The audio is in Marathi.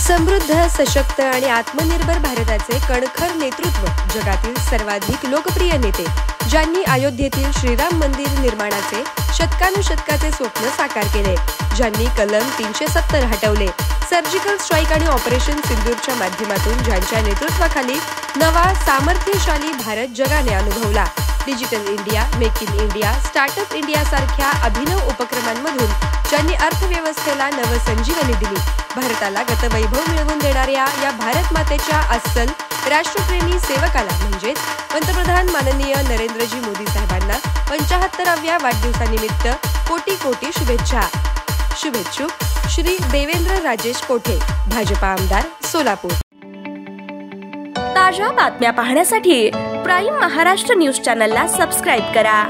समृद्ध, सशक्त आणि आत्मनिर्भर भारताचे कणखर नेतृत्व, जगातील सर्वाधिक लोकप्रिय नेते, ज्यांनी अयोध्येतील श्रीराम मंदिर निर्माणाचे शतकानुशतकाचे स्वप्न साकार केले, ज्यांनी कलम 370 हटवले, सर्जिकल स्ट्राईक आणि ऑपरेशन सिंदूरच्या माध्यमातून ज्यांच्या नेतृत्वाखाली नवा सामर्थ्यशाली भारत जगाने अनुभवला, digital India, make in India, startup India सारख्या अभिनव उपक्रमांमधून ज्यांनी अर्थव्यवस्थेला नवसंजीवनी दिली, भारताला गतवैभव मिळवून देणाऱ्या या भारत मातेच्या अस्सल राष्ट्रप्रेमी सेवकाला म्हणजेच पंतप्रधान माननीय नरेंद्रजी मोदी साहेबांना 75व्या वाढदिवसानिमित्त कोटी कोटी शुभेच्छा. शुभेच्छुक श्री देवेंद्र राजेश कोठे, भाजपा आमदार, सोलापूर. ताज्या बातम्या पाहण्यासाठी प्राईम महाराष्ट्र न्यूज चॅनलला सबस्क्राईब करा.